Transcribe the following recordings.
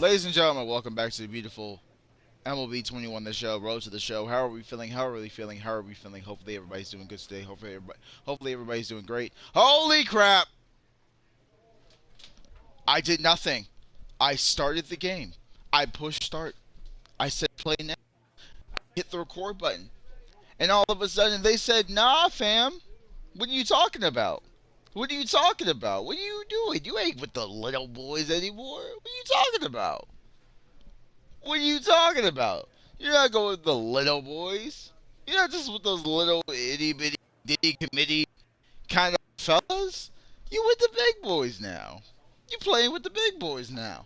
Ladies and gentlemen, welcome back to the beautiful MLB 21, the show, road to the show. How are we feeling? How are we feeling? How are we feeling? Hopefully everybody's doing good today. Hopefully everybody's doing great. Holy crap! I did nothing. I started the game. I pushed start. I said play now. Hit the record button. And all of a sudden they said, nah, fam. What are you talking about? What are you talking about? What are you doing? You ain't with the little boys anymore. What are you talking about? What are you talking about? You're not going with the little boys. You're not just with those little itty bitty ditty committee kind of fellas. You with the big boys now. You playing with the big boys now.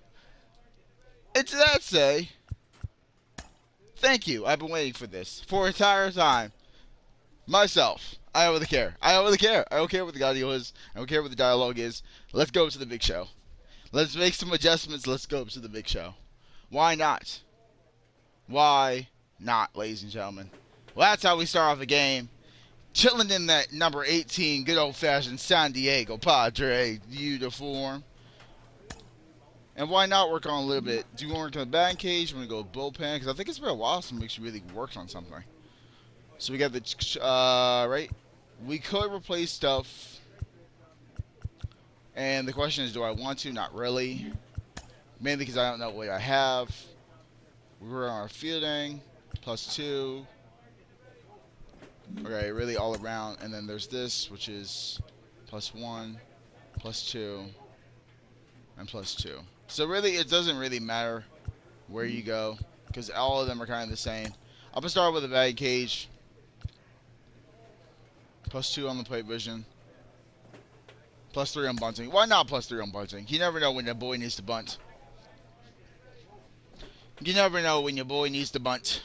And to that say, thank you. I've been waiting for this for an entire time. Myself. I don't really care. I don't really care. I don't care what the audio is. I don't care what the dialogue is. Let's go to the big show. Let's make some adjustments. Let's go to the big show. Why not? Why not, ladies and gentlemen? Well, that's how we start off a game. Chilling in that number 18, good old-fashioned San Diego Padre uniform. And why not work on a little bit? Do you want to work on the batting cage? You want to go bullpen? Because I think it's been a while since we actually really worked on something. So we got the, right? We could replace stuff. And the question is, do I want to? Not really. Mainly because I don't know what I have. We're on our fielding. +2. Okay, really all around. And then there's this, which is +1, +2, and +2. So really, it doesn't really matter where you go, because all of them are kind of the same. I'm going to start with the batting cage. +2 on the plate vision. +3 on bunting. Why not +3 on bunting? You never know when the boy needs to bunt. You never know when your boy needs to bunt.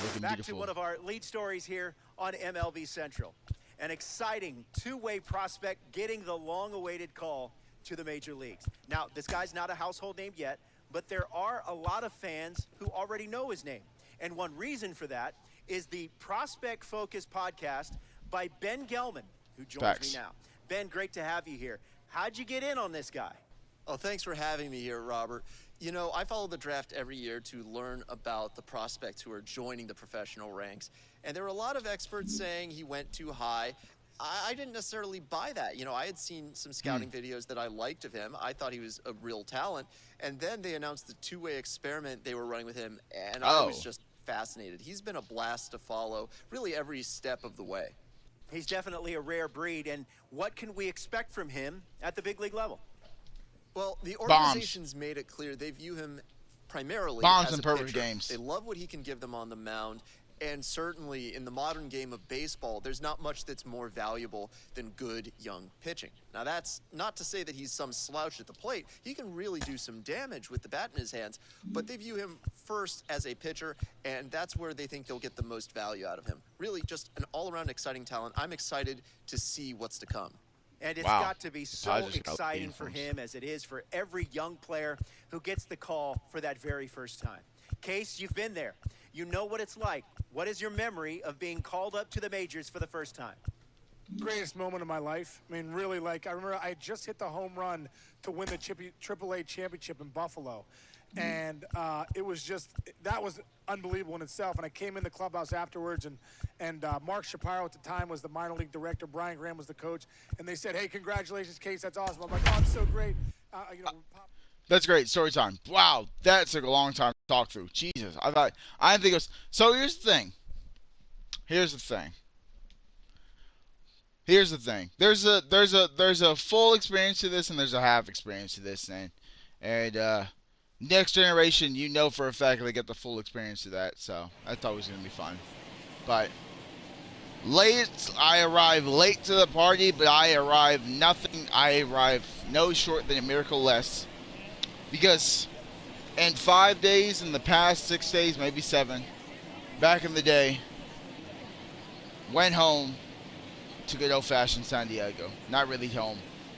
Looking Back beautiful. to one of our lead stories here on MLB Central. An exciting two-way prospect getting the long-awaited call to the major leagues. Now, this guy's not a household name yet, but there are a lot of fans who already know his name. And one reason for that is the Prospect Focus podcast by Ben Gelman, who joins me now. Ben, great to have you here. How'd you get in on this guy? Oh, thanks for having me here, Robert. You know, I follow the draft every year to learn about the prospects who are joining the professional ranks. And there were a lot of experts saying he went too high. I didn't necessarily buy that. You know, I had seen some scouting videos that I liked of him. I thought he was a real talent. And then they announced the two-way experiment they were running with him, and I was just fascinated. He's been a blast to follow really every step of the way. He's definitely a rare breed, and what can we expect from him at the big league level? Well, the organization's made it clear they view him primarily as a perfect pitcher. games. They love what he can give them on the mound, and certainly in the modern game of baseball, there's not much that's more valuable than good young pitching. Now, that's not to say that he's some slouch at the plate. He can really do some damage with the bat in his hands, but they view him first as a pitcher, and that's where they think they'll get the most value out of him. Really just an all-around exciting talent. I'm excited to see what's to come. And it's got to be so exciting for him as it is for every young player who gets the call for that very first time. Case, you've been there. You know what it's like. What is your memory of being called up to the majors for the first time? Greatest moment of my life. I mean, really, like, I remember I just hit the home run to win the AAA championship in Buffalo. And it was just, that was unbelievable in itself. And I came in the clubhouse afterwards, and Mark Shapiro at the time was the minor league director. Brian Graham was the coach. And they said, hey, congratulations, Case. That's awesome. I'm like, oh, it's so great. That's great. Story time. Wow, that took a long time to talk through. Jesus, I didn't think it was. So here's the thing. There's a full experience to this, and there's a half experience to this, and next generation, you know for a fact they get the full experience of that. So I thought it was gonna be fun, but I arrived late to the party, but I arrived no short than a miracle less. Because in 5 days, in the past 6 days, maybe 7, back in the day, went home to good old-fashioned San Diego. Not really home,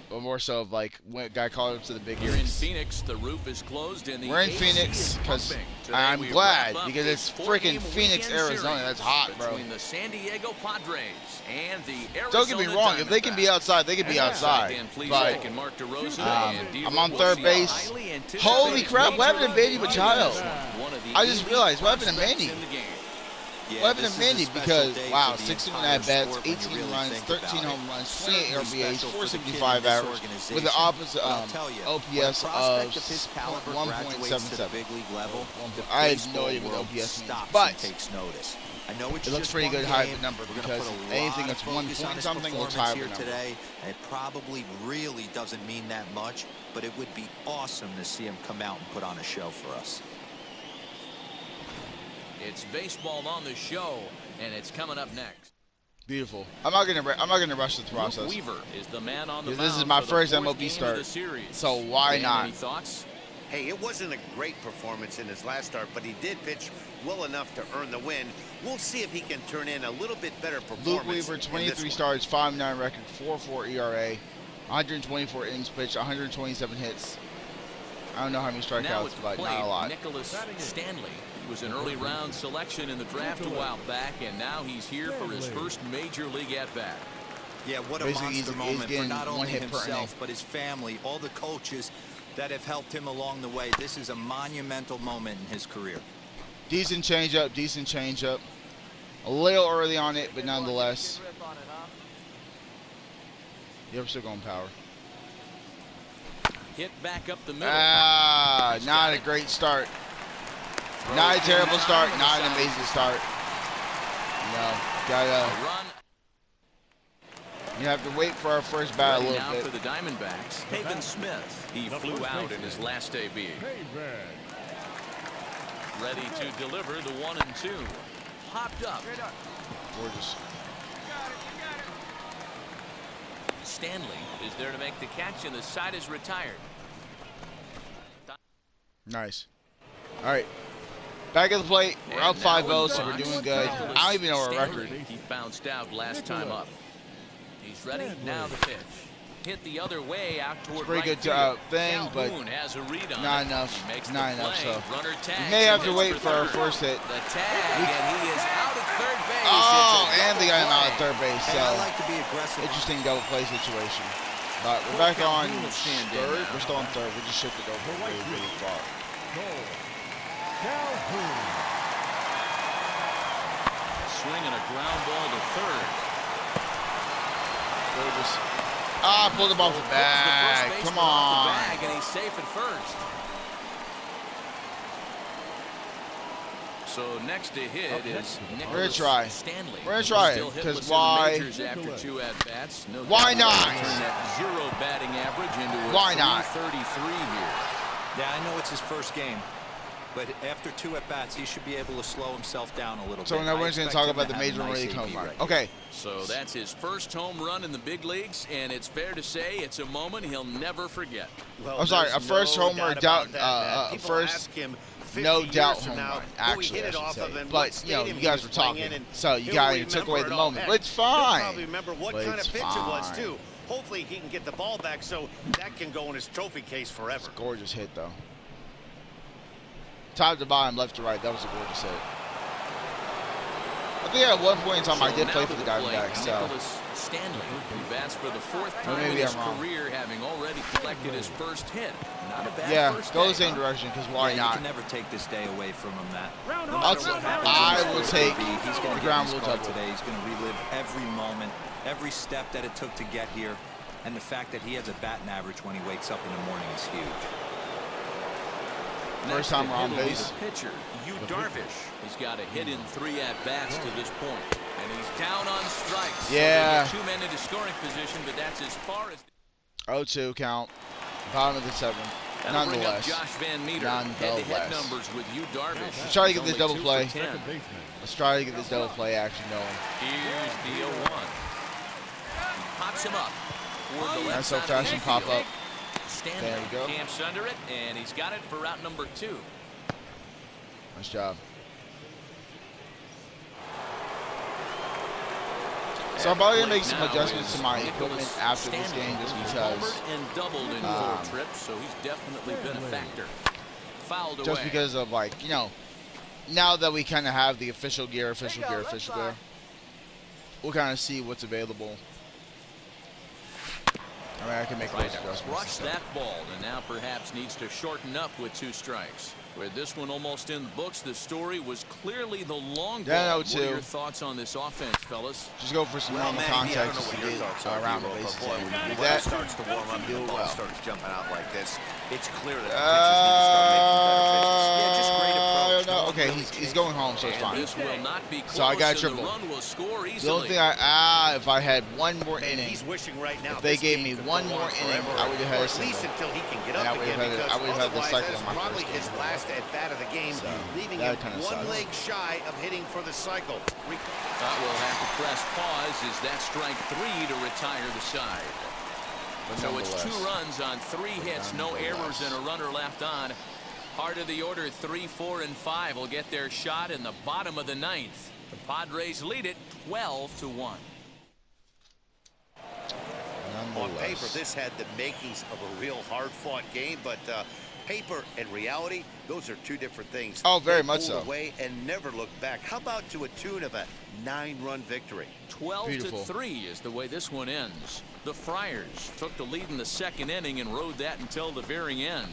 but more so of like when got called up to the big leagues. Here in Phoenix, the roof is closed and the We're in Phoenix because I'm glad because it's freaking Phoenix, Arizona. That's hot, bro. Between the San Diego Padres and the Arizona Don't get me wrong. If they can be outside, they can be outside. But I'm on third base. Holy crap, what happened to Manny Machado? I just realized, what happened to Manny? Yeah, What happened this to is a Manny? special Because, day wow, for the 16 entire at bats, sport when you 18 really runs, think 13 about home it. runs, 28 Certainly RBAs, special for the kid in 475 this average, organization. with the opposite But I'll tell you, when a OPS of prospect of his caliber graduates to the 1.77. big league level, the I have baseball no idea what world OPS means, stops but and takes notice. I know it's it looks just pretty one good high game. number, We're gonna because put a anything lot that's of 1 focus on point his something looks performance high here of a number. today. It probably really doesn't mean that much, but it would be awesome to see him come out and put on a show for us. It's baseball on the show, and it's coming up next. Beautiful. I'm not gonna rush the process. Luke Weaver is the man on the This is mound my for the first fourth MLB game of start, the series. so why Dan, not? Any thoughts? Hey, it wasn't a great performance in his last start, but he did pitch well enough to earn the win. We'll see if he can turn in a little bit better performance. Luke Weaver, in this 23 one. starts, 5.9 record, 4.4 ERA, 124 innings pitched, 127 hits. I don't know how many Now strikeouts, it's but played not a lot. Nicholas Stanley. He was an early round selection in the draft a while back, and now he's here for his first major league at-bat. Yeah, what a Basically, monster he's moment for getting not one only hit per inning. himself, but his family, all the coaches that have helped him along the way. This is a monumental moment in his career. Decent changeup, decent changeup. A little early on it, but nonetheless. Yep, still going power. Hit back up the middle. Ah, He's not got a it. great start. Not a terrible start, not an amazing start. No, gotta. A run. You have to wait for our first bat a Ready little now bit. for the Diamondbacks. Haven Smith. He flew out in his last AB. Ready to deliver the 1 and 2. Popped up. Gorgeous. Stanley is there to make the catch, and the side is retired. Nice. All right. Back at the plate. We're up 5-0, so we're doing good. I don't even know our record. He bounced out last time up. He's ready. Now the pitch. Hit the other way out toward Pretty right good field. thing, but Calhoun has a read on not it. enough. He makes Not the enough, play. so Runner tags we may have and to hits wait for our third. first hit. The tag, and he is out at third base. Oh, It's a and they got him double out at play. third base. And So I like to be aggressive. interesting double play situation. But we're back on Calhoun will stand in third. now. We're still on third. We just shifted over really far. Swinging a ground ball to third. Gorgeous. Ah, pulled him off the Pulls bag. first Come baseman off the on. bag, and he's safe at first. So next to hit is Nicholas try. Stanley. We're gonna try it, Still 'cause hitless why- in the majors after 2 at-bats. No Why doubt not? he'll Turn that 0 batting average into a Why not? 333 here. Yeah, I know it's his first game, but after 2 at-bats, he should be able to slow himself down a little So bit. now I we're going to expect talk him about to the have a major nice league AB home run. right here. Okay. So that's his first home run in the big leagues, and it's fair to say it's a moment he'll never forget. Well, I'm sorry, there's a first no homer doubt about doubt, that, Matt. People first ask him 50 no years doubt from home now, run. who he Actually, hit I it should off say. of and But what you stadium you he guys was were playing talking, in, and so you he'll guys took remember away it the all. moment. Heck, But it's He'll fine. probably remember what But kind of it's pitch it was fine. too. Hopefully he can get the ball back so that can go in his trophy case forever. Gorgeous hit, though. Top to bottom, left to right. That was a gorgeous hit. I think at one point in time I did now play to for the plate, Diamondbacks, so Nicholas Stanley, who bats for the 4th time in maybe his I'm wrong. career, having already collected his first hit. Not a bad yeah, first go day, the same huh? direction, because why Yeah, you not? can never take this day away from him, Matt. No I'll matter what happens I in this will first take AB, he's the going to ground get rule his card double. today. He's going to relive every moment, every step that it took to get here, and the fact that he has a batting average when he wakes up in the morning is huge. First time we're on Next to hit will be base. the pitcher, Yu Darvish. He's got a hit in 3 at-bats to this point, and he's down on strikes. Yeah. So they get 2 men into scoring position, but that's as far as. 0-2 count. Bottom of the 7th. That'll bring up Nonetheless. Josh Van Meter. Head-to-head Nonetheless. numbers with Yu Darvish. Let's try to get He's this double only 2 play. for 10. Let's try to get this double play action going. Here's the 0-1. He pops him up toward the left Nice side of the old-fashioned pop infield. up. Stanley There you go. camps under it, and he's got it for route number 2. Nice job. So I'm probably going to make some adjustments to my equipment after this game just because. Homered and doubled in 4 trips, so he's definitely been a factor. Fouled away. Just because of, like, you know, now that we kind of have the official gear, we'll kind of see what's available. I mean, I can make Trying those to adjustments. crush that ball, and now perhaps needs to shorten up with 2 strikes. With this one almost in the books, the story was clearly the long ball. Yeah, What are your thoughts on this offense, fellas? Just go for some Well, normal Manny, I contact don't know just to what your get thoughts are, around the D-Roll, bases. but boy, And when when the you do weather that, starts to warm up you and do the it ball well. starts jumping out like this, it's clear that the pitchers need to start making better pitches. Yeah, just great approach. No, one okay, really he's changed going the home, so it's And fine. this will not be close, So I got a and triple. the run will score easily. The only thing if I had one more And inning, he's wishing right now if they this gave game me could one go more on inning, forever, I would have had or a at least single. until he can get And I up would again, have had because I would have had the otherwise cycle that's on my probably first his game. last at bat of the game, So, leaving that him kinda one sucks. leg shy of hitting for the cycle. We'll have to press pause as that strike 3 to retire the side. So it's 2 runs on 3 hits, no errors, and a runner left on. Heart of the order, 3, 4, and 5 will get their shot in the bottom of the 9th. The Padres lead it 12-1. On paper, this had the makings of a real hard-fought game, but paper and reality, those are 2 different things. Oh, very They much pulled so. away and never looked back. How about to a tune of a 9-run victory? 12-3 is the way this one ends. The Friars took the lead in the 2nd inning and rode that until the very end.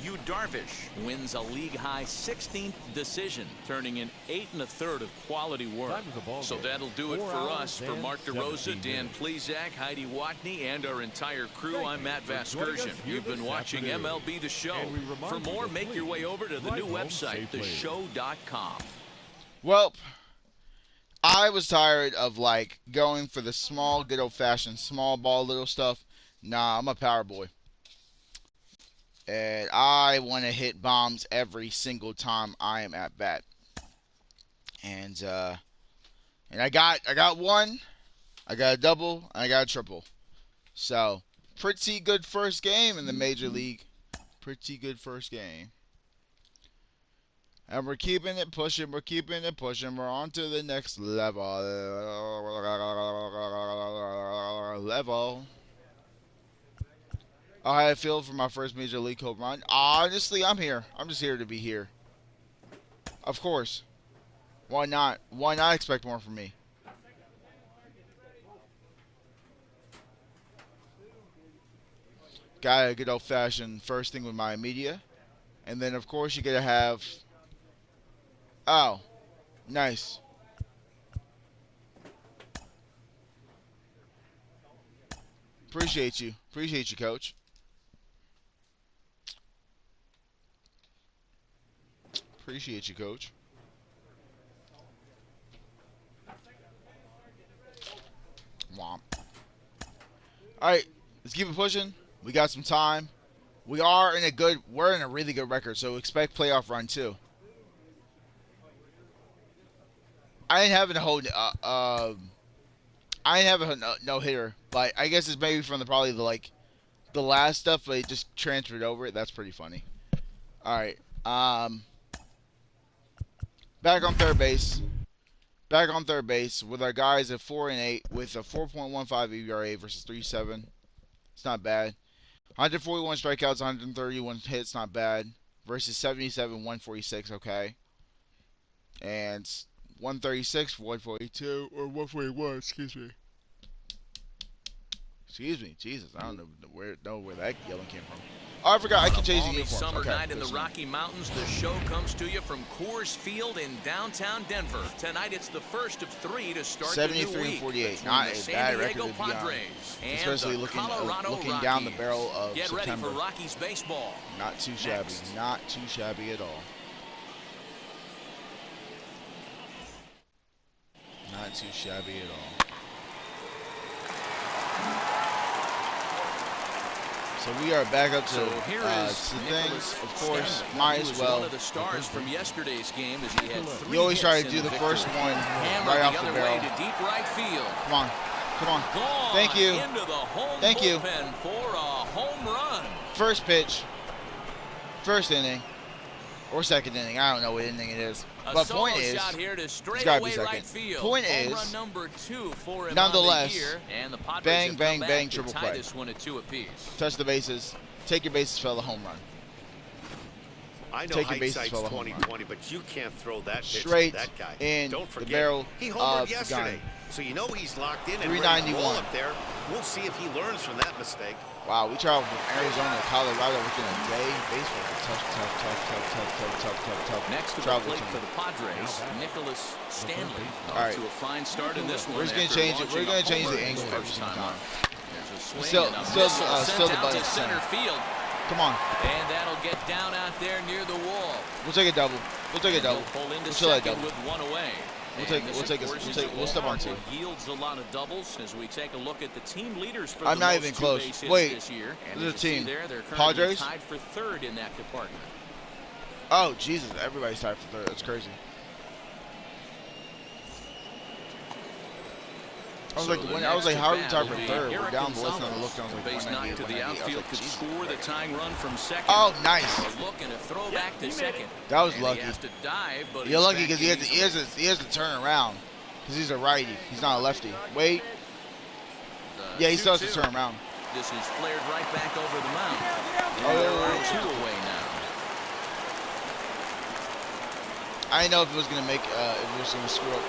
Yu Darvish wins a league-high 16th decision, turning in 8 1/3 of quality work. So that'll do it for us. For Mark DeRosa, Dan Plezak, Heidi Watney, and our entire crew, I'm Matt Vasgersian. You've been watching MLB The Show. For more, make your way over to the new website, theshow.com. Well, I was tired of like going for the small, good old-fashioned small ball little stuff. Nah, I'm a power boy. And I want to hit bombs every single time I am at bat. And I got one, I got a double, and I got a triple. So pretty good first game in the major league. Pretty good first game. And we're keeping it pushing. We're keeping it pushing. We're on to the next level. How I feel for my first major league home run. Honestly, I'm here. I'm just here to be here. Of course. Why not? Why not expect more from me? Got a good old-fashioned first thing with my media. And then, of course, you gotta have... Oh. Nice. Appreciate you. Appreciate you, Coach. Appreciate you, Coach. Womp. Alright, let's keep it pushing. We got some time. We're in a really good record, so expect playoff run too. I didn't have a no hitter, but I guess it's maybe from the last stuff, but it just transferred over. That's pretty funny. All right, back on third base. Back on third base with our guys at 4 and 8 with a 4.15 ERA versus 3.7. It's not bad. 141 strikeouts, 131 hits, not bad. Versus 77, 146, okay. And 136, 142, or 141, excuse me. Excuse me, Jesus, I don't know where that yelling came from. Oh, I forgot, I can change the uniforms. Summer Okay, night in the Rocky Mountains, the show comes to you from Coors Field in downtown Denver. Tonight it's the first of 3 to start the new 73 week. and 48, between not the a San bad record Diego to be on. Padres and Especially the looking Colorado down the Rockies. barrel of Get September. ready for Rockies baseball. Not too shabby. Next. Not too shabby at all. Not too shabby at all. So we are back up to So here is some Nicholas things. Of course, Stanton. might He as was well. one of the stars from yesterday's game as he had 3 You always try to hits do in the victory. first one Hammered right off the the other way barrel. to deep right field. Come on. Come on. Gone Thank you. into the home Thank you. bullpen for a home run. First pitch. First inning. Or second inning. I don't know what inning it is. A But solo point is, shot here to it's gotta be straightaway second. right field. Point home is, run number 2 for him nonetheless, on the year, and the Padres bang, have bang, come back bang, to triple tie play. this one at 2 apiece. touch the bases. Take your bases, fella, home run. I know Take your bases, hindsight's fella, home run. 20/20, but you can't throw that pitch Straight to that guy. in Don't the forget, barrel he homered of the yesterday. gun. So you know he's locked in and 391. ready to roll up there. We'll see if he learns from that mistake. Wow, we traveled from Arizona to Colorado within a day. Baseball is tough. Next to the Travel plate time. for the Padres, Nicholas Stanley. All right. Off to a fine start in this one. We're just gonna after change it. We're launching a gonna change the homer angle his every first single time time. up. There's a swing Still- and a still- missile still sent the out button to center. center field. Come on, And that'll get down out there near the wall. we'll take a double. We'll take a And double. they'll pull into We'll chill that second double. with one away. We'll And take- this, we'll of take a- course, we'll is take- a we'll step on ballpark two. that yields a lot of doubles as we take a look at the team leaders for I'm the not most even close. two-base hits Wait, this year. And this is as a you see team. there, they're currently Padres? tied for third in that department. Oh Jesus, everybody's tied for third. That's crazy. I was So like, the when, I was like, next how are we at tied bat for will be third? We're Eric down the list, and I Gonzalez. looked, and I was like, Base knock 198, to the 198. I was outfield like, could Jesus, score the tying run from second. Oh, nice. A look and a throwback to second. That was And lucky. He has to dive, but You're he's lucky back because he has to turn around because he's a righty. He's not a lefty. Wait, The yeah, he still has to 2-2. turn around. This is flared right back over the mound. And Oh, they're yeah, on two away now. I didn't know if it was gonna make, if it was gonna screw up.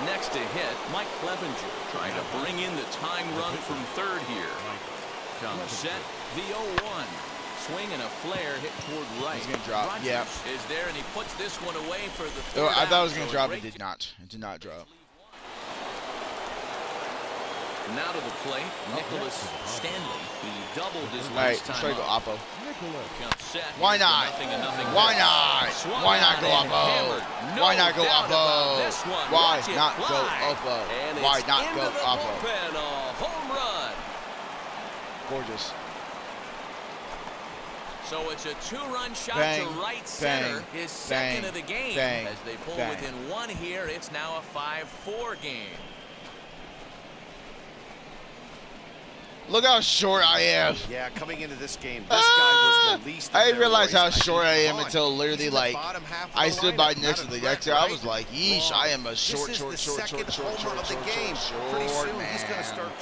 Next to hit, Mike Clevenger trying to bring in the tying run from third here. Comes set, the 0-1. Swing and a flare hit toward right. He's gonna drop, Rogers yeah. is there, and he puts this one away for the Oh, third I thought it out, was gonna so a drop. great It did not. It did not drop. Now to the plate, Nicholas Stanley. He doubled his All right, last let's time try to go up. Oppo. Comes set. Why Here's the not? 0-0 Why hit. not? Swung Why not on go and Oppo? hammered. No Why not go doubt about Oppo? this one. Why Watch it not go fly. Oppo? And Why it's not into go the Oppo? bullpen, a home run. Gorgeous. So it's a two-run shot Bang, to right bang, center, his second bang, of the game. bang, As they pull bang. within one here, it's now a 5-4 game. Look how short I am. Yeah, coming into this game, this guy was the least. of I didn't their realize how worries. short I am Come on. until He's literally in the like bottom half of I the stood by lineup, next not to a the threat, exit. I right? was like, yeesh, Wrong. I am a short, This is short, the short, second short, short, homer short, of the short, game. short, Pretty short, soon he's going man. to start.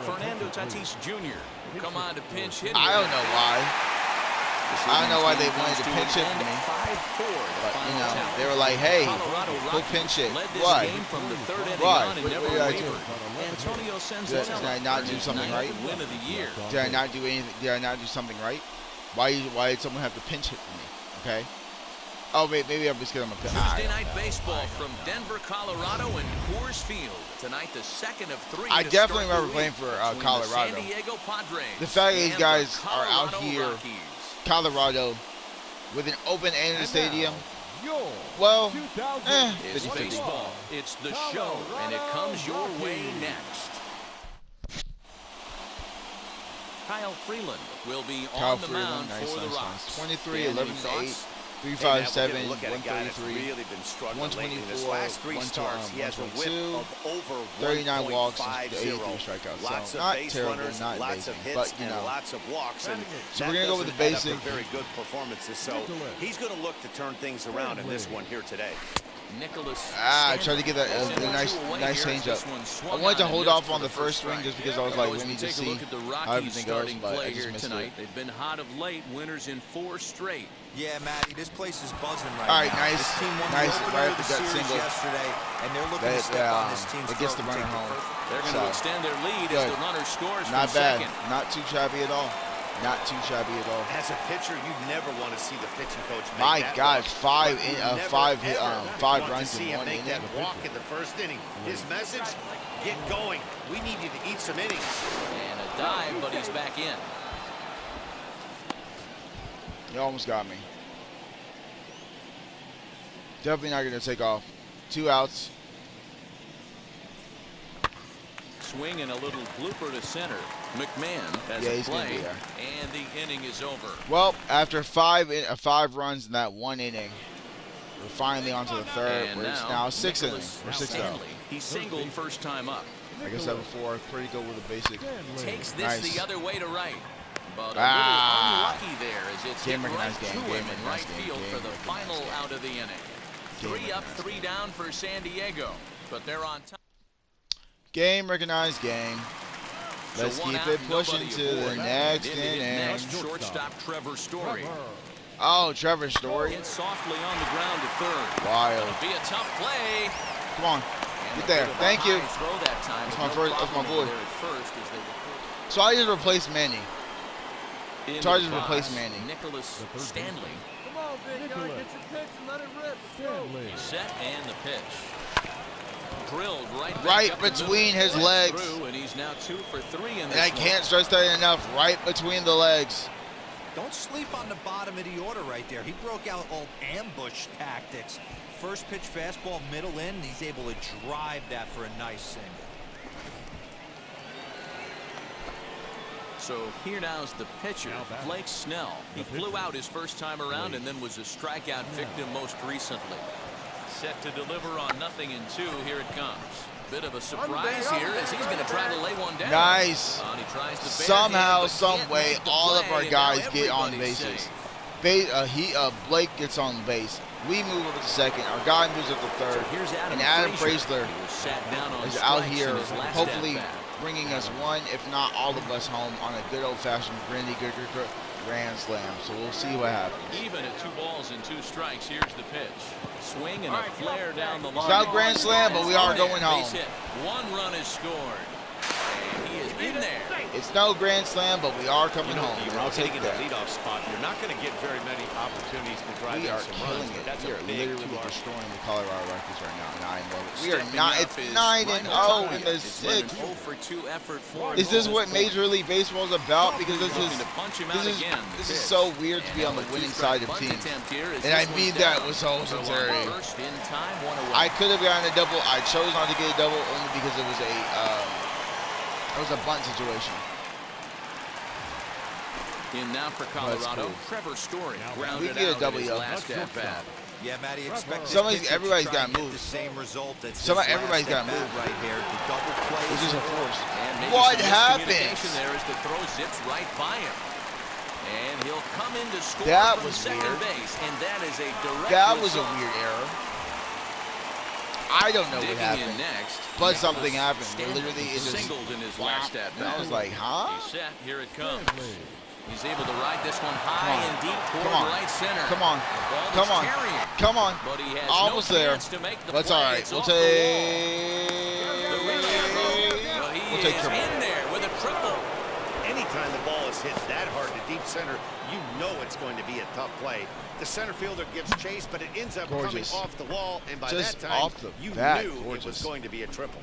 Fernando Tatis Jr. come on to pinch hit. I don't know why. I don't know why they wanted to pinch hit for me. 5-4, But, you know, they were like, hey, go pinch it. Led this Why? game from the third inning Why? on and What never did I do? wavered. Antonio Senzatella Did I not earned do his something ninth right? win of the year. Did I not do anything? Did I not do something right? Why did someone have to pinch hit for me? Okay. Oh, wait, maybe I'm just because I'm a pinch. Tuesday night baseball from Denver, Colorado, and Coors Field. Tonight, the second of three. I to definitely start the remember playing week for between the Colorado. San Diego Padres. The fact and these the guys are out Colorado here, Rockies. Colorado, with an open-ended stadium. Well, It's 50-50. baseball. It's the show, and it comes your way next. Kyle Freeland will be Kyle on the Freeland, mound nice, for the nice, Rocks. 23, Dan, 11 any to 8, thoughts? 357, Look at a guy that's 133, really been struggling lately. In his 124, last three starts, he has a whip 122, of over 39 walks, 1.50. 83 strikeouts. Lots So of not base terrible, runners, not lots amazing, of hits, but you and know. lots of walks. And So that we're gonna go with doesn't the add up to basic. very good performances. So he's going to look to turn things around in this one here today. Nicholas I tried to get that Stanley. a nice, Two away nice here as change this up. one I swung wanted to on and hold missed off for on the first strike. swing just because I was Now, like, as we need to take a see look at the how Rockies everything goes, starting but I play just here missed tonight. it. They've been hot of late, winners in 4 straight. Yeah, Matty, this place is buzzing right All right, now. nice, This team won nice, the opener right of at the the gut series single. yesterday, and they're looking to step on this team's It gets the throat and runner take the home. first. They're going to So, extend their lead good. as the runner scores Not from bad, second. not too shabby at all. Not too shabby at all. As a pitcher, you never want to see the pitching coach make My that God, walk. five You in- never, five ever five want runs to see in him one make inning. that walk in the first inning. His message: get going. We need you to eat some innings. And a dive, but he's back in. You almost got me. Definitely not going to take off. 2 outs. Swing and a little blooper to center. McMahon has Yeah, a he's gonna play, be there. and the inning is over. Well, after five runs in that one inning, we're finally on to the third. And Where it's now 6 innings. Nicholas We're 6 out. Stanley. He singled first time up. I guess that before. Pretty good with a basic. Takes this Nice. the other way to right. But a Ah. little unlucky there as it's Game hit right recognized to game, him game in right recognized game, field game for the recognized final game. out of the inning. Game 3 up, recognized. 3 down for San Diego. But they're on top. Game recognized game. Let's So one keep out, it pushing nobody to the aboard. next In to hit inning. next, shortstop Trevor Story. Oh, Trevor Story. Hit softly on the ground to third. Wild. It'll be a tough play. Come on. And Get there. Thank you. That's my first. That's my boy. So I just replaced Manny. Chargers replaced Manny. Nicholas Stanley. Come on, big guy, get your pitch and let it rip. Stanley. Set and the pitch. Drilled right between his legs. And he's now 2 for 3 in this and I can't stress that enough. Right between the legs. Don't sleep on the bottom of the order right there. He broke out all ambush tactics. First pitch fastball, middle in, and he's able to drive that for a nice single. So here now is the pitcher, Blake Snell. He flew out his first time around and then was a strikeout victim most recently. Set to deliver on 0-2. Here it comes. Bit of a surprise here as he's going to try to lay one down. Nice. He tries to somehow, some way, all of our guys get on bases. Blake gets on base. We move over to second. Our guy moves up to third. And Adam Frazier is out here, hopefully bringing us one, if not all of us home on a good old-fashioned grand slam. So we'll see what happens. Even at 2 balls and 2 strikes, here's the pitch. Swing and a flare down the line. It's not a grand slam, but we are going home. 1 run is scored. And he is in there. It's no grand slam, but we are coming home. I'll take that. Leadoff spot. You're not going to get very many opportunities to drive we are some killing runs, it. That's we are literally destroying the Colorado Rockies right now, and I love it. We are not. It's 9-0 in the 6th. Is this what Major League Baseball is about? Because this is so weird to be on the winning side of teams, and I mean that with so sincerity. I could have gotten a double. I chose not to get a double only because it was a bunt situation. In now for Colorado, Trevor Story grounded get a out double his up. last at bat. Yeah, Matty, expect everybody's got moved. The same result as Everybody's got moved right here. The double play. This is a force. What happened? There as the throw zips right by him. And he'll come in to score that from was second weird. base, and that is a direct That was a result. weird error. I don't know what happened, next, but something happened. Stanley Literally, it just singled in his last at and I was like, huh? He's set. Here it comes. He's able to ride this one high and deep toward right center. Come on. Ball Come on. carrying. Come on. But he has Almost no there. chance to make the That's play. all right. It's We'll off take. the wall. He We'll take is triple. in there with a triple. Anytime the ball is hit that hard to deep center, you know it's going to be a tough play. The center fielder gives chase, but it ends up coming off the wall, and by Just that time, off the you bat. knew Gorgeous. it was going to be a triple.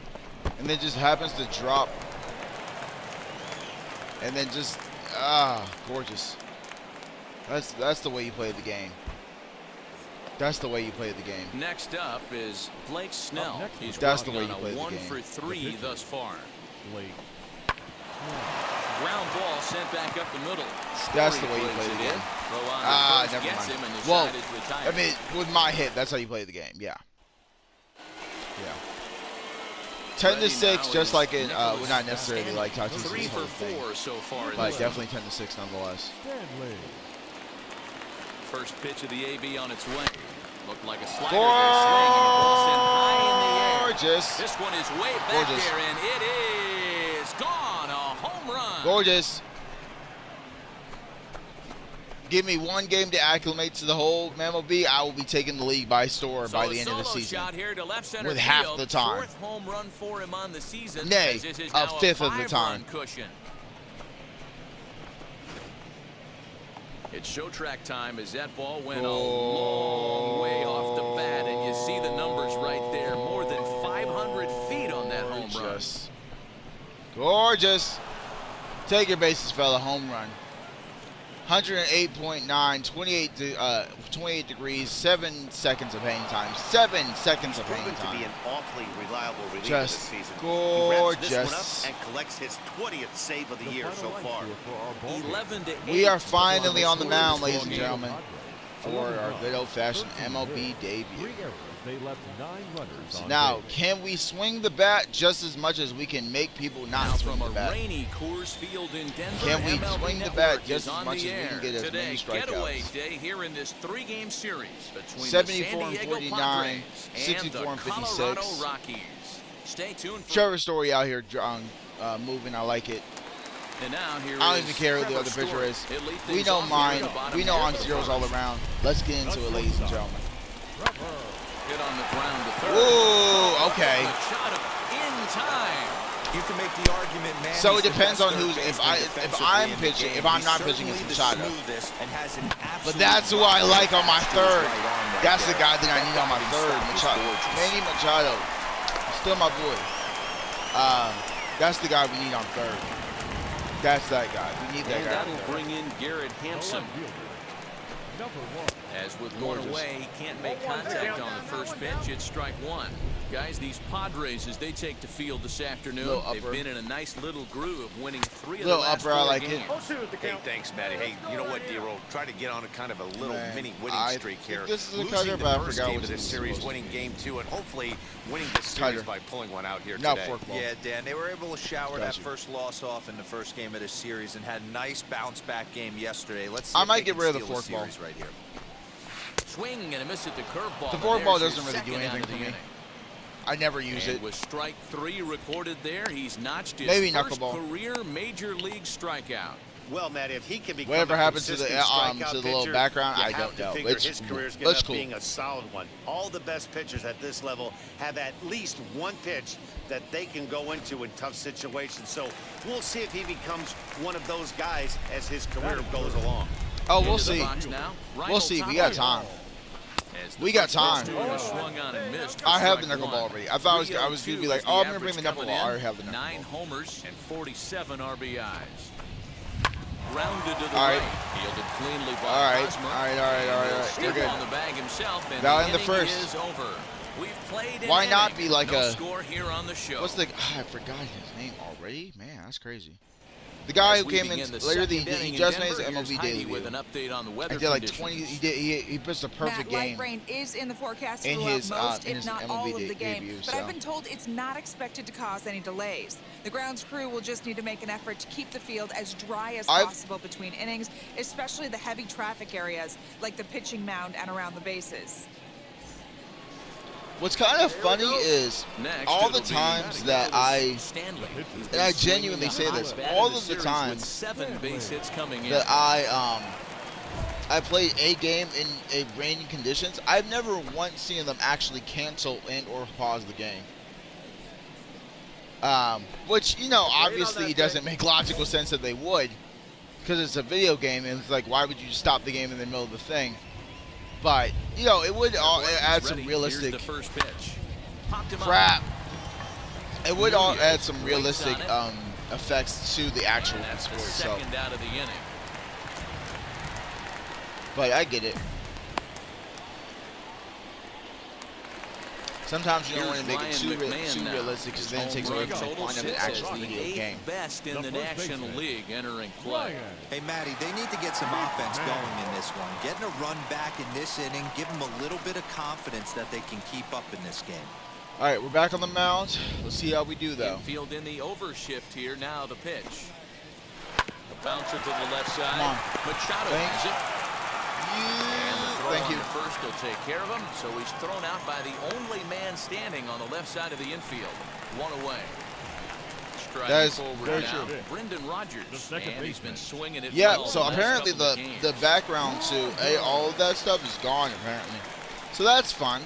And then just happens to drop. And then just gorgeous. That's the way you play the game. That's the way you play the game. Next up is Blake Snell. He's That's the working way you on play a the 1 game. for 3 thus far. Ground ball sent back up the middle. That's Story the way you plays play the it game. in. Throw on to first, Never gets mind. him, and the Well, side is retired. I mean, with my hit, that's how you play the game. Yeah. Yeah. 10-6, just like in, well, not necessarily like Tatis' 3 for whole thing, 4 so far in but this definitely 10-6 nonetheless. First pitch of the AB on its way. Looked like a slider. Swing, and the ball sent high in the air. Gorgeous. This one is way back Gorgeous. there, and it is gone. A home run. Gorgeous. Give me one game to acclimate to the whole MLB. I will be taking the league by storm by the end of the season. Shot here to left center with field. half the time. 4th home run for him on the season. Nay, as this is a now fifth of the 5-run time. Cushion. It's show track time as that ball went a long way off the bat, and you see the numbers right there. More than 500 feet on that home run. Gorgeous. Gorgeous. Take your bases, fella. Home run. 108.9, 28 degrees, 7 seconds of hanging time. 7 seconds of hanging Proven to be time. an awfully reliable reliever Just this season. gorgeous. He wraps this one up and collects his 20th save of the year so far. 11-8. We are finally on the mound, ladies and gentlemen, for our good old-fashioned MLB debut. They left 9 runners on Now, base. can we swing the bat just as much as we can make people not swing From the a bat? rainy Coors Field in Denver, Can we MLB swing the Network bat is just as on much the as we can air get as today. many strikeouts? Getaway day here in this 3-game series between 74 the and San Diego 49, Padres and 64 the and 56. Colorado Rockies. Stay tuned for Trevor Story out here moving. I like it. And now here I don't is even care who the Trevor other pitcher Story. is. He'll lead We things know off here mine. in the bottom We know half I'm of the zeros first. all around. Let's get into it, ladies and gentlemen. Hit on the ground to third. Ooh, okay. Machado in time. You can make the argument, man. So he's it the depends best on who's. third If baseman I'm defensively in the pitching, game. if I'm He's not pitching, it's certainly the Machado. smoothest and has an But absolute that's who I like on my to his third. right arm right That's the there. guy that I That need on my diving third. stop is Machado. gorgeous. Manny Machado. Still my boy. That's the guy we need on third. That's that guy. We need that And guy. that'll bring in Garrett Hampson. As with one away, he can't make contact on the first pitch. It's strike one. Guys, these Padres, as they take the field this afternoon, they've been in a nice little groove, winning 3 of the last 4 I like it. games. Hey, thanks, Matty. Hey, you know what, D-Roll? Try to get on a kind of a little mini winning streak here. This is a Losing cutter, the but I first forgot game what of this this series, was. winning game 2, and hopefully winning this series by pulling one out here Not today. forkball. Yeah, Dan, they were able to shower that Gotcha. first loss off in the first game of this series and had a nice bounce-back game yesterday. Let's see I if might they get can rid of the steal forkball. series right here. Swing and a miss at the curveball. The and forkball there's doesn't your really do second out anything of for the me. inning. I never use And it. with strike 3 recorded there, he's notched his Maybe first knuckleball. career major league strikeout. Well, Matt, if he can become Whatever a happens to the consistent strikeout to the little pitcher, background, you I have don't to know. figure It's his career's cool. going It's to cool. being a solid one. All the best pitchers at this level have at least one pitch that they can go into in tough situations. So we'll see if he becomes one of those guys as his career goes along. Oh, we'll Into the see. box now. We'll see. We got time. As the We got first time. pitch was swung on and missed for I have the strike knuckleball one. already. I thought I was going to be like, 302 oh, is I'm going to bring the average knuckleball. I coming already have the in. knuckleball. 9 homers and 47 RBIs. Grounded to the All right. right. Fielded cleanly by All right. Hosmer. All right. He'll We're step good. on the bag himself, and Now the in the inning first. is over. We've played an Why not inning. be like No a- score here on the show. What's the? I forgot his name already. Man, that's crazy. The guy As who we came in begin the later, second he inning in just made Denver, his here's MLB Heidi debut. with an update on the weather I did like conditions. 20. He pitched a perfect Matt, game. light rain is in the forecast in throughout his, most, in if his not MLB all of the game. debut, But I've so. been told it's not expected to cause any delays. The grounds crew will just need to make an effort to keep the field as dry as possible between innings, especially the heavy traffic areas like the pitching mound and around the bases. What's kind of funny is Next, all the it'll be times that I, Stanley. He's and been I swinging genuinely the say hot this, bat all in of the series times with 7 base hits coming in. that I played a game in a rainy conditions, I've never once seen them actually cancel and or pause the game. Which, you know, obviously it doesn't make logical sense that they would, because it's a video game and it's like, why would you stop the game in the middle of the thing? But, you know, it would add some Ready. realistic Here's the first pitch. Popped him crap. Up. It would all Munoz add some waits realistic on it. effects to the actual And that's the sport. So, second out of the inning. but I get it. Sometimes you don't want to make it Here's too, Ryan McMahon too now. realistic, because His then it takes home away run from the total fun of an sits actual as the video 8th game. best in the National League entering play. Hey, Matty, they need to get some offense going in this one. Getting a run back in this inning, give them a little bit of confidence that they can keep up in this game. All right, we're back on the mound. Let's see how we do, though. Infield in the overshift here. Now the pitch. A bouncer to the left side. Come on. Machado has it. And the throw Thank on you. the first will take care of him. So he's thrown out by the only man standing on the left side of the infield. 1 away. Striding That is forward very now, true. Brendan Rogers. And he's been swinging it Yeah, well so the last apparently couple of the games. background to all of that stuff is gone, apparently. So that's fun.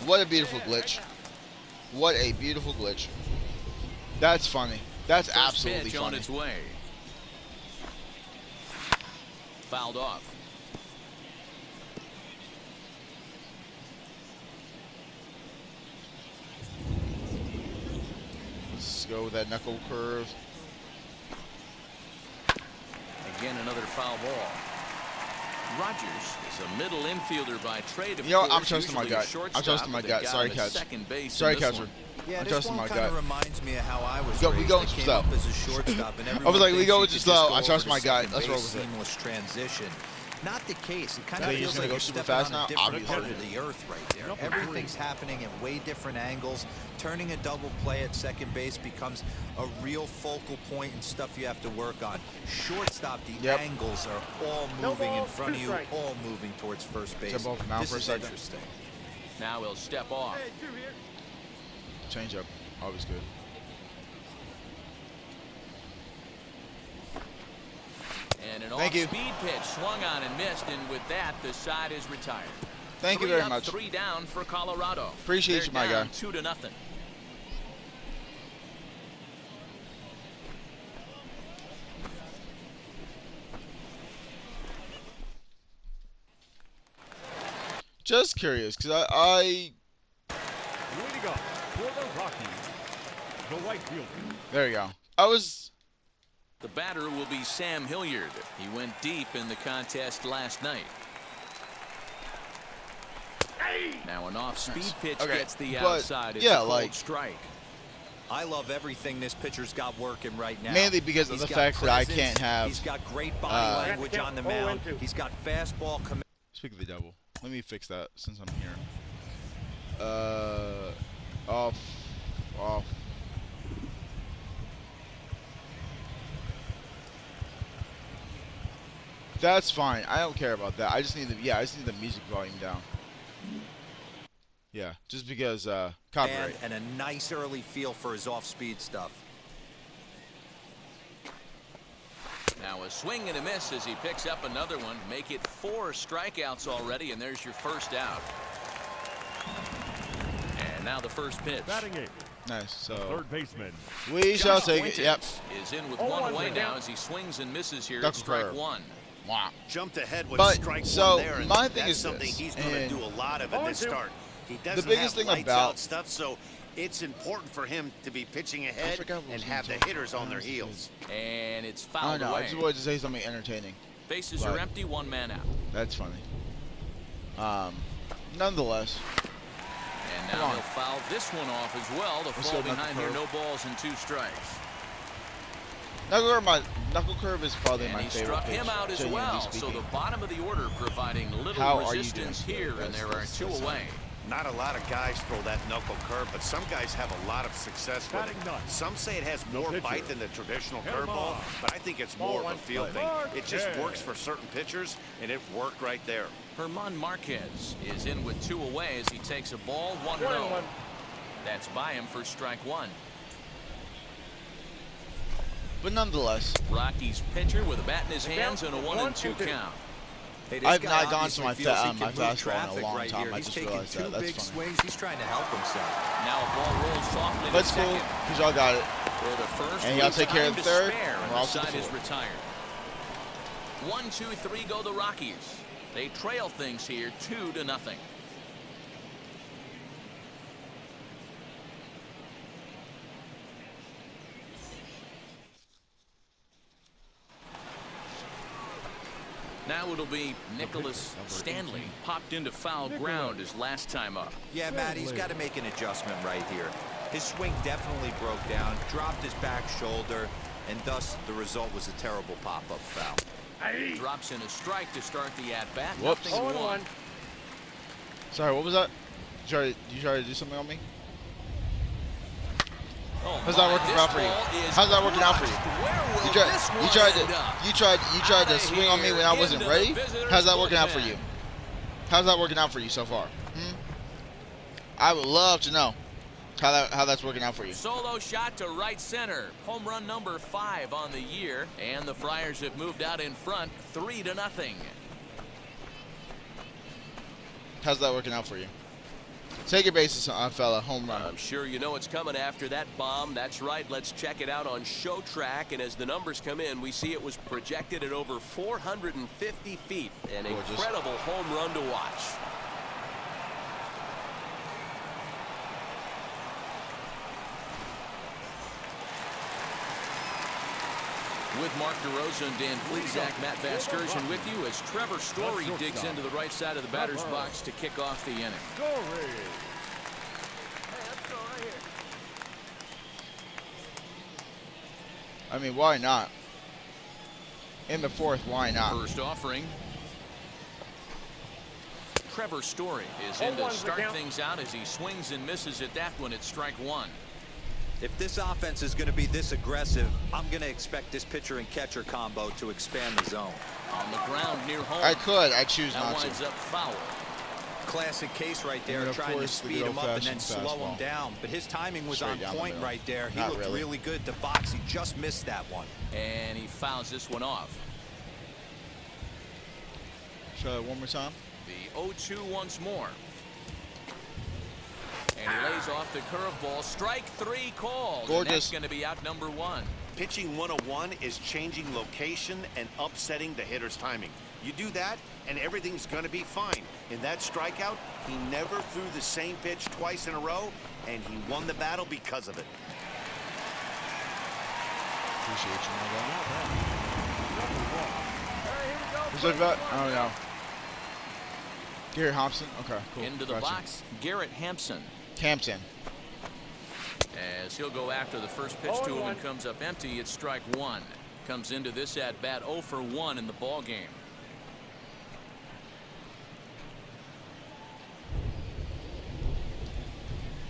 What a beautiful glitch. What a beautiful glitch. That's funny. That's First absolutely pitch on funny. its way. Fouled off. Let's go with that knuckle curve. Again, another foul ball. Rogers is a middle infielder by trade. Of You know what? I'm course, trusting my usually a gut. I'm shortstop, trusting my but gut. they got Sorry, him at catch. second base in Sorry, this catcher. one. Yeah, I'm this trusting one my kind of gut. reminds me of how I was We raised. go I with came slow. up as a shortstop, and I was everyone like, we thinks go you with could slow. just go I trust over my to gut. second Let's roll base, with it. seamless transition. Not the case. It kind of Are you feels just like gonna you're go super stepping fast on now? a different Obviously. part of the earth right there. Everything's happening at way different angles. Turning a double play at second base becomes a real focal point and stuff you have to work on. Shortstop, the angles are all moving in front of you, all moving towards first base. Step off the mound This for a is second. interesting. Now he'll step off. Change up. Always good. And an Thank you. off-speed pitch swung on and missed, and with that, the side is retired. Thank you very much. 3 down for Colorado. Appreciate They're you, my down guy. 2-0. Just curious, because I Leading up for the Rockies, the right fielder. there you go. I was The batter will be Sam Hilliard. He went deep in the contest last night. Now an off-speed pitch Okay, gets the but, outside. It's yeah, a cold like- strike. I love everything this pitcher's got working right now. Mainly because of He's the got fact that I presence, can't have, He's got great body language on the mound. 0-2. He's got fastball command. speak of the devil. Let me fix that since I'm here. Off. That's fine. I don't care about that. I just need the music volume down. Yeah, just because copyright. And a nice early feel for his off-speed stuff. Now a swing and a miss as he picks up another one. Make it 4 strikeouts already, and there's your first out. And now the first pitch. Batting 8, Nice. So third baseman. we shall Josh take it. Yep. Quintez is in with 0-1 one away down. now as he swings and misses here at Knuckle strike curve. 1. Wow. Jumped ahead with But, strike so, one there, and my thing that's is something this, he's going to and do a lot of in this 0-2. start. He doesn't biggest have thing lights about- out stuff, so it's important for him to be pitching ahead forgot what and was have the gonna talk hitters about. on their heels. And it's I fouled don't know. I away. just wanted to say something entertaining. Bases but- are empty, 1 man out. That's funny. Nonetheless, And Come now on. he'll foul this one off as well to Let's fall go knuckle behind here. curve. No balls and 2 strikes. knuckle curve is probably And my he favorite struck pitch, him out as genuinely well. So speaking. the bottom of the order providing little How are you resistance doing? here, and there are That's 2 away. Not a lot of guys throw that knuckle curve, but some guys have a lot of success with Batting it. none. Some say it has No more pitcher. bite than the traditional Herman. curveball, but I think it's Ball more of a one, feel play. thing. It just Marquez. works for certain pitchers, and it worked right there. Herman Marquez is in with 2 away as he takes a ball 1-0. 1-1. That's by him for strike 1. But nonetheless, Rockies pitcher with a bat in his hands and a 1-2 1-2. count. Hey, this I've guy not gone to obviously my feels he my can move fastball in a traffic long right time. here. I He's just taking realized 2 that. That's big funny. swings. He's trying to help himself. Now a ball rolls softly to That's cool, second. because y'all got it. For the first, And y'all take care of the time to third, spare, and and we're the off to the side is fourth. retired. 1, 2, 3 go the Rockies. They trail things here 2-0. Now it'll be Nicholas Stanley. Popped into foul ground his last time up. Yeah, Matt, he's got to make an adjustment right here. His swing definitely broke down, dropped his back shoulder, and thus the result was a terrible pop-up foul. Drops in a strike to start the at-bat. Whoops. Nothing 0-1. Sorry, what was that? You try to do something on me? Oh How's that my, working this out for you? ball is How's that working out for you? crushed. Where will You this one end up? you tried to Outta swing on me when I here wasn't into the ready. visitor's How's that working out for bullpen. you? How's that working out for you so far? I would love to know how that's working out for you. Solo shot to right center. Home run number 5 on the year. And the Friars have moved out in front 3-0. How's that working out for you? Take your bases, fella. Home run. I'm sure you know what's coming after that bomb. That's right. Let's check it out on Show Track. And as the numbers come in, we see it was projected at over 450 feet. An Gorgeous. incredible home run to watch. With Mark DeRosa and Dan Plesac, Matt Vasgersian with you as Trevor Story digs into the right side of the batter's box to kick off the inning. Story. I mean, why not? In the fourth, why not? First offering. Trevor Story is in to 0-1's the start count. things out as he swings and misses at that one at strike 1. If this offense is going to be this aggressive, I'm going to expect this pitcher and catcher combo to expand the zone. On the ground near home. I choose that not winds to. up foul. Classic case right there, And of trying to course, the speed him up and then old-fashioned slow him fastball. down. But his timing was Straight on down the point middle. right there. He Not looked really. really good at the box. He just missed that one. And he fouls this one off. Try that one more time. The 0-2 once more. And he lays off the curveball. Strike 3 called. Gorgeous. And that's going to be out number 1. Pitching 101 is changing location and upsetting the hitter's timing. You do that, and everything's going to be fine. In that strikeout, he never threw the same pitch twice in a row, and he won the battle because of it. Appreciate you, my guy. Who's that vet? I don't know. Garrett Hampson? Okay, cool. Into the box, Garrett Hampson. Hampton. As he'll go after the first pitch to him and comes up empty, it's strike 1. Comes into this at bat 0 for 1 in the ball game.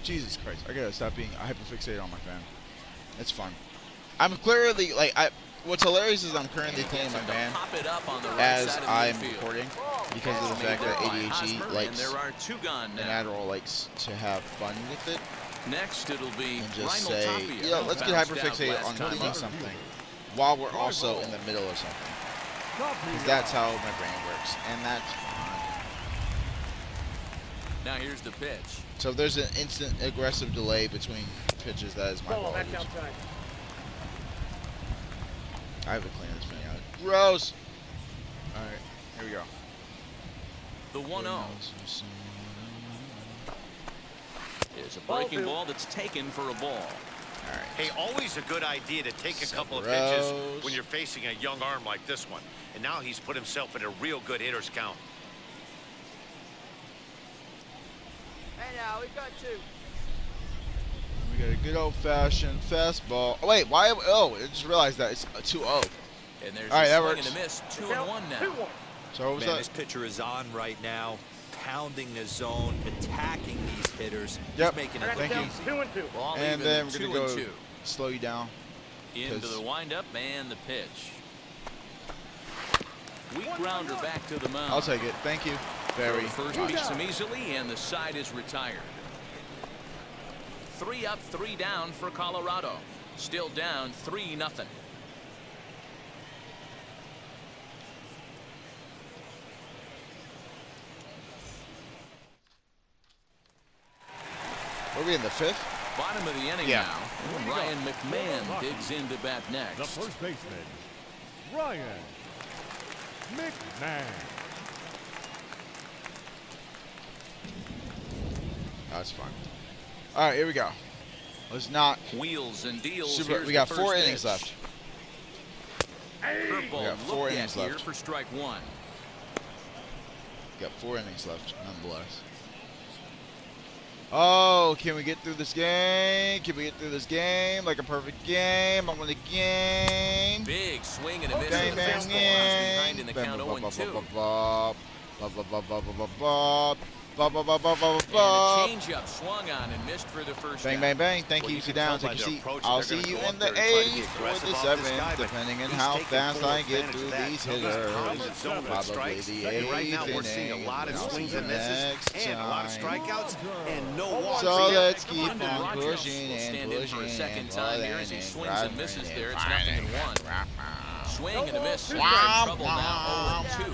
Jesus Christ! I gotta stop being hyperfixated on my fan. It's fun. I'm clearly like what's hilarious is I'm currently playing my fan as I'm recording because of the fact that ADHD likes and Adderall likes to have fun with it. Next, it'll be and just say, let's get hyperfixated on doing something while we're also in the middle of something. Because that's how my brain works, and that's fun. Now here's the pitch. So if there's an instant aggressive delay between pitches, that is my apologies. I have to clean this thing out. Gross! Alright, here we go. The 1-0 is a breaking ball that's taken for a ball. All right. Hey, always a good idea to take a couple of pitches when you're facing a young arm like this one. And now he's put himself in a real good hitter's count. Hey, now we've got 2. We got a good old-fashioned fastball. Oh, wait, why? Oh, I just realized that it's a 2-0. And there's all right, a that swing works. and a miss. 2-1 now. So what was Man, that? this pitcher is on right now, pounding the zone, attacking these hitters. Yep. He's making it Thank look you. easy. 2 and 2. Ball And even then at we're 2 gonna and go 2. slow you down. Into the windup and the pitch. Weak grounder back to the mound. I'll take it. Thank you. Very First much. beats him easily, and the side is retired. 3 up, 3 down for Colorado. Still down 3-0. Are we in the 5th? Bottom of the inning Yeah. now. Ryan McMahon digs into bat next. The first baseman, Ryan McMahon. That's fine. All right, here we go. Let's not Wheels and deals. super. We got 4 innings left. Curveball We got 4 looked at innings here left. for strike 1. Got 4 innings left, nonetheless. Oh, can we get through this game? Can we get through this game like a perfect game? I want a game. Big swing and a miss. Bang, with the bang, fastball. Behind in the bang. count 0-2. And And the changeup swung on and missed for the first bang, out. bang, bang. Thank Well, you. you Sit can down. tell Take by a their seat. approach I'll that they're see you gonna go in up the there and try to be 8th or aggressive the off this 7th, guy, but depending on he's how taking fast full I get advantage through of that. these He's hitters. pounding zone with Probably strikes. the And right now 8th we're seeing a inning, lot of and I'll swings see and you misses next and a lot of time. strikeouts and no walks. So again. let's keep Brendan on Rodgers pushing will and stand in for a pushing second and time here as he pulling swings and misses there. It's grinding. 0-1. Swing and a miss. Swings in Wow, trouble now. 0-2.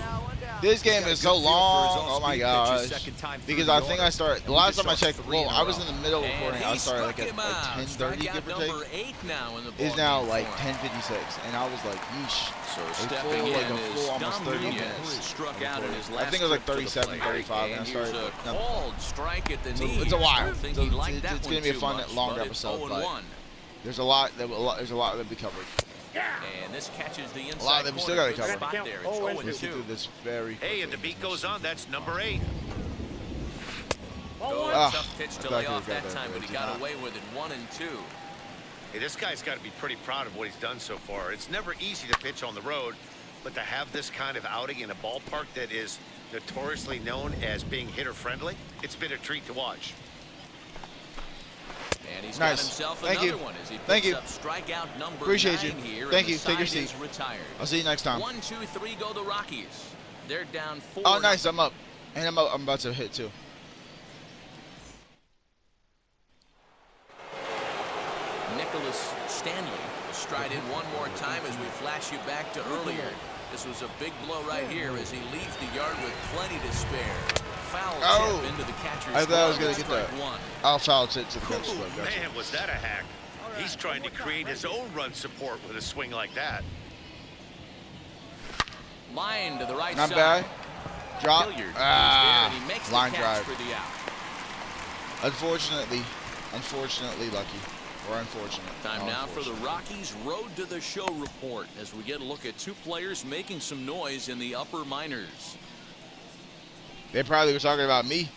This game Got a is so good feel for his long. own Oh my speed gosh. pitches, second time through Because the I think order. I started, the And we last just time I saw checked, 3 in well, a I was row. in the middle of And recording. I he started struck like him at out. 10:30, give or Strikeout take. number 8 now in the ball It's now game like for him. 10:56, and I was like, yeesh. So A stepping full, like in a full is almost Dom 30 Nunez. minutes. Struck out in his I last think it was like trip to the 37, plate. 35, and I And started. here's a no. called strike at the So knee. it's a while. I don't think So he liked it's that gonna one be a too fun, much, longer but it's episode, but 0-1. there's a lot that we covered. And this catches the A lot inside that we still corner. gotta Good cover. spot there. It's Let's get through 0-2. this very quickly. Hey, and the beat goes on. That's number 8. Tough pitch I to thought lay he off would go that time, but he did got not. away with it. 1-2. Hey, this guy's got to be pretty proud of what he's done so far. It's never easy to pitch on the road, but to have this kind of outing in a ballpark that is notoriously known as being hitter-friendly, it's been a treat to watch. And he's Nice. got himself Thank another you. one as he Thank picks you. up strikeout number Appreciate 9 you. here. Thank and you. the Take your side is seat. Retired. I'll see you next time. 1, 2, 3 go the Rockies. They're down 4. Oh, nice. I'm up. And I'm up. I'm about to hit too. Nicholas Stanley will stride in one more time as we flash you back to earlier. This was a big blow right here as he leaves the yard with plenty to spare. Foul tip into the catcher's I thought I was going to get strike that. one. I'll foul tip to the catcher's Ooh, glove. Gotcha. man, was that a hack. He's trying to create his own run support with a swing like that. Line to the right Not side. bad. Drop. Hilliard is Ah, there, and he makes the line catch drive. for the out. Unfortunately lucky. Or unfortunate. Time No, now for the unfortunate. Rockies Road to the Show report as we get a look at two players making some noise in the upper minors. They probably were talking about me.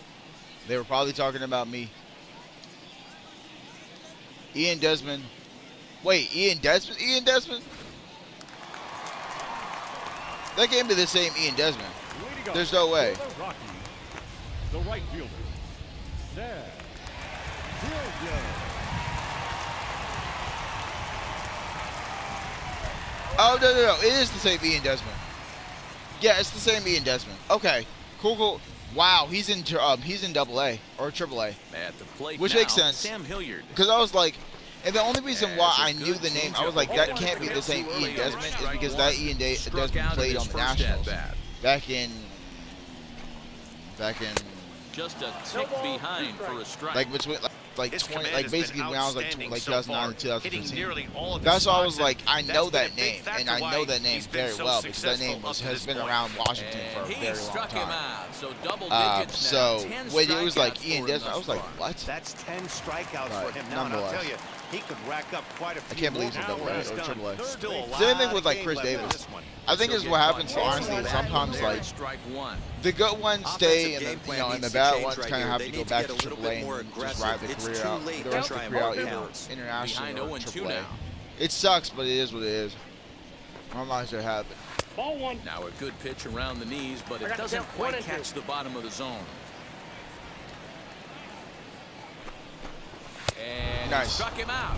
They were probably talking about me. Ian Desmond. Wait, Ian Desmond? Ian Desmond? That can't be the same Ian Desmond. There's no way. For the Rockies, the right fielder, Sam Hilliard. Oh, no. It is the same Ian Desmond. Yeah, it's the same Ian Desmond. Okay. Cool. Wow, he's in Double A or Triple A. At the plate Which now, makes sense. Sam Hilliard. Because I was like, and the only reason why I As a knew good the name, I changeup was like, that over can't be the the same too Ian early Desmond, on is strike because one. that Ian Struck Desmond out in played his on the first Nationals at-bat. back in Just a tick behind for a strike. like between like His 20, command like has been basically when I was like outstanding like so 2009 far, to 2015. hitting nearly all of his That's why I was spots, like, I and know that's that been a big name, factor and I why know that name he's been very so well because that successful name up to has this been point. around Washington for a And very he long struck him time. out. So double digits now. So 10 when it was like strikeouts Ian for him Desmond, I thus was like, far. what? That's 10 strikeouts But for him now. And I'll nonetheless. tell you, he could rack up quite a few I can't believe more it's a than double A he's or done. triple A. Still a lot Same thing of with like game Chris left in Davis. this one. I think Still is get what caught happens. chasing Honestly, the sometimes back there. like Strike one. the good ones stay, and Offensive game the, plan you know, and needs the to bad change ones right kind of here. have They to go need to back get to a little Triple A bit more and just ride the aggressive. career It's out, too late the to rest of try the and career out mark either counts. international Behind or 0-2 Triple A. now. It sucks, but it is what it is. I'm not sure how it. Ball one. Now a good pitch around the knees, but it got doesn't count, quite 1 and 2. catch the bottom of the zone. And he Nice. struck him out.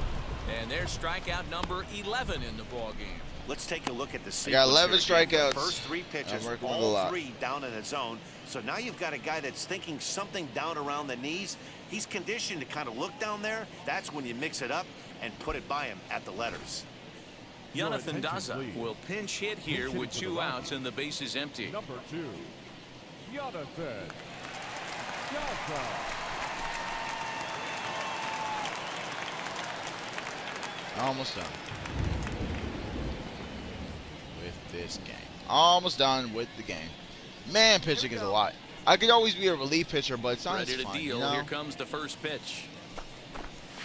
And there's strikeout number 11 in the ball game. Let's take a look at the sequence. got 11 here again. strikeouts. The first three pitches, I'm working with a all lot. three down in the zone. So now you've got a guy that's thinking something down around the knees. He's conditioned to kind of look down there. That's when you mix it up and put it by him at the letters. Jonathan attention, Daza please. will pinch hit here Pitching with for the 2 outs Rockies. and the bases empty. Number 2, Jonathan Daza. Almost done with this game. Almost done with the game. Man, pitching is a lot. I could always be a relief pitcher, but it's not Ready as to fun, deal. you know? Here comes the first pitch.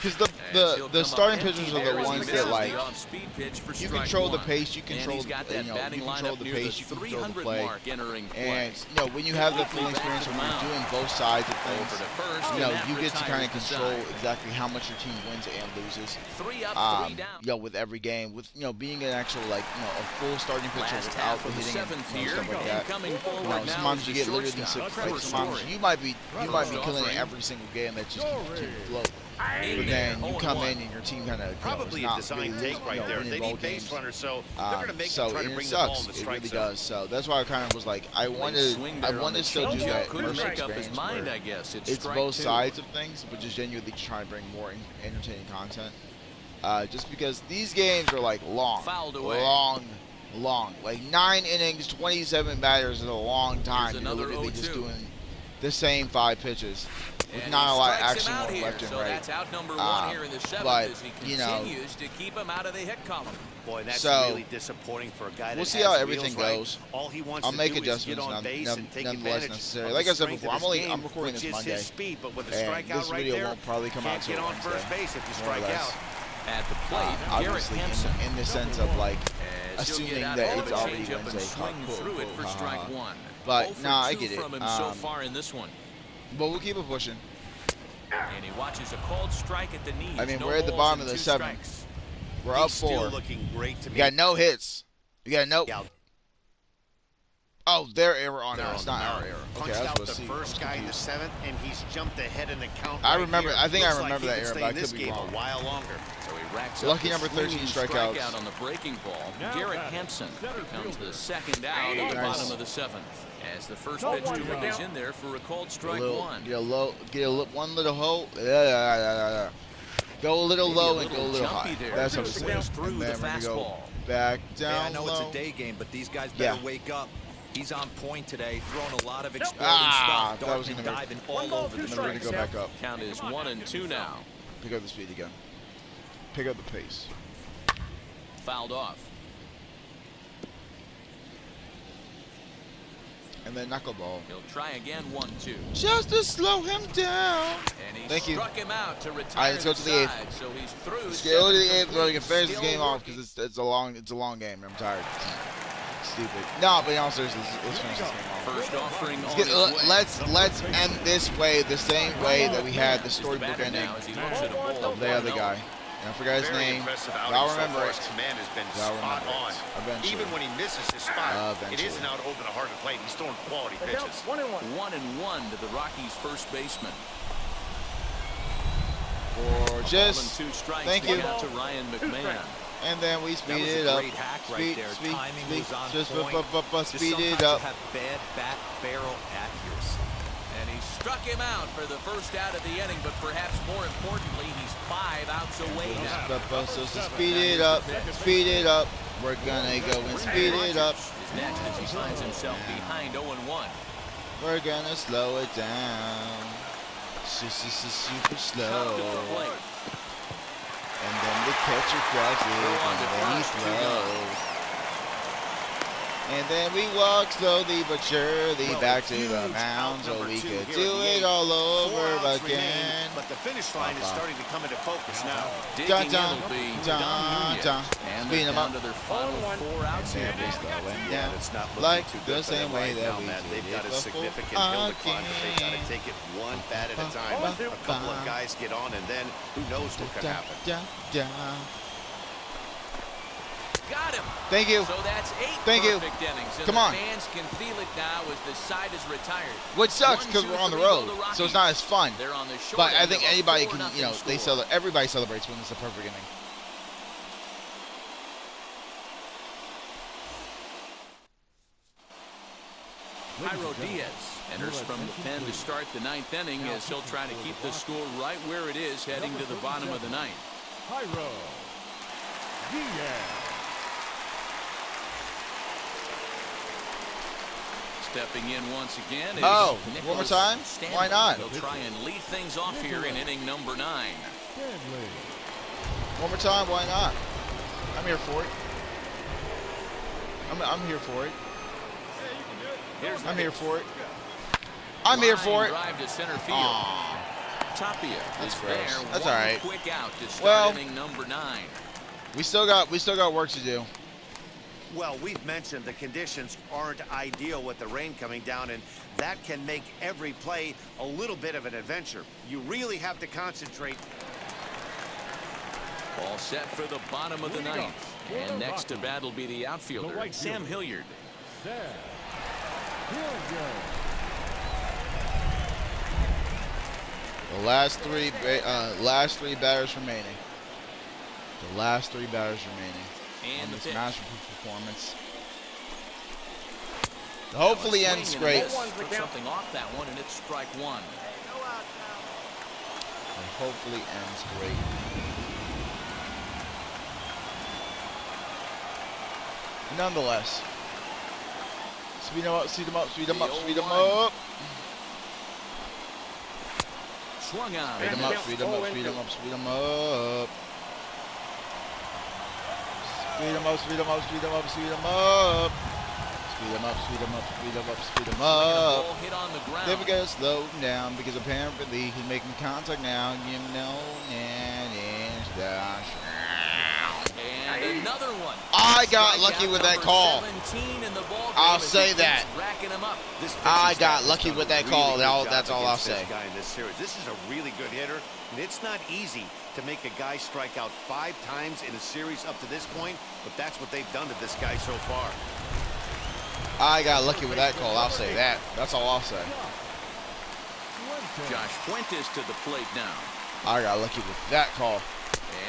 Because As he'll the come starting up empty pitchers are there the as he ones misses that like the off-speed pitch for you strike control the one. pace, you And control he's got that you batting control lineup the near pace, the you control the 300 play. mark entering play. And when you have the full experience when you're doing both sides of Over things, to first, you know, and that you get to kind of retires the control side. exactly how much your team wins and loses. 3 up, 3 down. With every game, with being an actual a full starting pitcher Last without half of the hitting and 7th here. stuff like that. Coming forward now Sometimes is you the get literally shortstop, six. Trevor Sometimes Story. you might be killing offering. it every single game that just keep float. In But there, then you 0-1. come in and your team kind of Probably a design take right there. They need base runners, so they're going to make so them try to and bring it the ball in sucks. the It strike really zone. does. So that's why I kind of was like, I wanted to still do that Couldn't immersive make up his experience mind, where I guess. It's it's strike both 2. sides of things, but just genuinely trying to bring more entertaining content. Just because these games are like long, Fouled away. long, like 9 innings, 27 batters is a long time. You're another literally just 0-2. doing the same 5 pitches with And not he a lot of strikes action him out on here, left and so right. that's out number 1 here in the 7th but, as he you know, continues to keep him out of the hit column. Boy, that's So, really disappointing for a guy that we'll see has how the everything wheels right. goes. All he wants I'll to make do is get adjustments on base and take nonetheless advantage necessary. of Like the I said strength before, of this game, I'm recording which this is Monday, his speed, but with a and strikeout this right video there, won't probably come out can't get till on first Wednesday, base if you more or strike less. out. At the plate, Garrett Obviously, Hansen. in the sense of like As he'll assuming get out that of it's the already changeup and Wednesday. swing through it for strike 1. But 0 for nah, I 2 get it. from him so far in this one. But we'll keep it pushing. And he watches a called strike at the knees. I mean, No we're at the balls bottom and of the 2 7th. strikes. We're up He's still 4. looking great to You me. got no hits. You got no. Yeah. Oh, their error on They're us, on it's the not our mound. error. Okay, Punched I was out supposed the to see. first guy in the 7th, and he's jumped ahead in the count. I right remember. here. I think Looks I remember like that he error, could but I stay in could this be game wrong. a while longer. So he racks Lucky up the number 13 swinging strikeouts. strikeout on the breaking ball. Now Garrett batting, Hansen center becomes fielder. the second out at the Nice. bottom of the 7th. As the first No pitch one to him down. is in there for a called strike Get 1. one little hole. Go a little Maybe low a and go a little little jumpy high. there. That's how He it's swings through and the then we're gonna go fastball. back Man, down I know low. it's a day game, but these guys better Yeah. wake up. He's on point today, throwing a lot of exploding Ah, stuff, that was darting and gonna diving One all ball, over two the Then we're strikes. gonna go back up. Count is 1-2 now. Pick up the speed again. Pick up the pace. Fouled off. And then knuckleball. He'll try again, 1-2. Just to slow him down. And he Thank you. struck him out to retire. All right, let's go to the eighth. side, so he's through. Let's go to the 8th so we can complete, finish this still game off working. because it's a long game. I'm tired. Stupid. No, but also let's finish this game off. First offering Let's, on get, its way. let's end this way, the same way that we had the storybook Batter ending now as he looks at a ball of the other guy. And I forgot his Very name. impressive But outing I'll so remember far. it. His command has been I'll spot remember on. it. Eventually. Even when he misses his spot, it Eventually. isn't out over the heart of the plate. He's throwing quality pitches. 1-1 to the Rockies' first baseman. Gorgeous. Ball and 2 strikes. Thank to you. count to Ryan McMahon. And then we That speed was it a up. great hack right Speed, there. speed, Timing speed. was on Just point. Just speed it sometimes up. you have bad bat barrel accuracy. And he struck him out for the first out of the inning, but perhaps more importantly, he's 5 outs away now. So speed it up. Speed it up. We're gonna go and speed it up. Is next as he finds himself behind 0-1. We're gonna slow it down. Super slow. To the plate. And then the catcher crosses and then he throws. And then we walk slowly but surely back to the mound so we could do it all over again. But the finish line is starting to come into focus now. Digging in Dun, will be dun, Don Nunez. dun. And Speed they're him down up. to their final 4 outs And here. then we slow him Yeah, down. it's not looking Like too the good for same them way right that now, we man. did They've it got a before significant hill to climb, but they've got to again. take it one bat at a time. A couple of guys get on, and then who knows what could happen. Got him. Thank you. So that's 8 Thank you. perfect innings. And Come the on. fans can feel it now as the side is retired. Which sucks 1, because 2, we're on the 3 go road, to so it's Rockies. not as fun. They're on the short But I end think of a anybody can, 4-0 score. everybody celebrates when it's a perfect inning. Jairo Diaz enters from the pen to start the 9th inning as he'll try to keep the score right where it is heading to the bottom of the 9th. Jairo Diaz. Stepping in once again is Oh, one more Nicholas time? Stanley. Why not? He'll try and lead things off here in inning number 9. Stanley. One more time, why not? I'm here for it. I'm here for it. Here's I'm the here for it. I'm here for it. Drive to center field. Aw. Tapia That's is gross. there. That's One all right. quick out to start Well, inning number 9. We still got work to do. Well, we've mentioned the conditions aren't ideal with the rain coming down, and that can make every play a little bit of an adventure. You really have to concentrate. All set for the bottom of the 9th. And next to bat will be the outfielder, right Sam fielder. Hilliard. Sam Hilliard. The last three batters remaining. The last 3 batters remaining And on the this pitch. masterful performance. Hopefully Swing ends and a great. miss. Took something off that one, and it's strike 1. And hopefully ends great. Nonetheless. Speed them up, speed them up, speed them up, speed them up. Swung on. Speed them up, speed them up, speed them up, speed them up. Speed them up, speed them up, speed them up, speed them up. Speed them up, speed them up, speed them up, speed them up. Ball hit on the ground. Then we gotta slow him down because apparently he's making contact now. You know, and it's the And another one. I got Strikeout lucky with that number call. 17 in the ball game I'll as he say keeps that. Racking him up. This I pitching got staff lucky has with done a that call. really good That's job all I'll against this say. guy in this series. This is a really good hitter, and it's not easy to make a guy strike out 5 times in a series up to this point, but that's what they've done to this guy so far. I got lucky with that call. I'll say that. That's all I'll say. Josh Fuentes to the plate now. I got lucky with that call.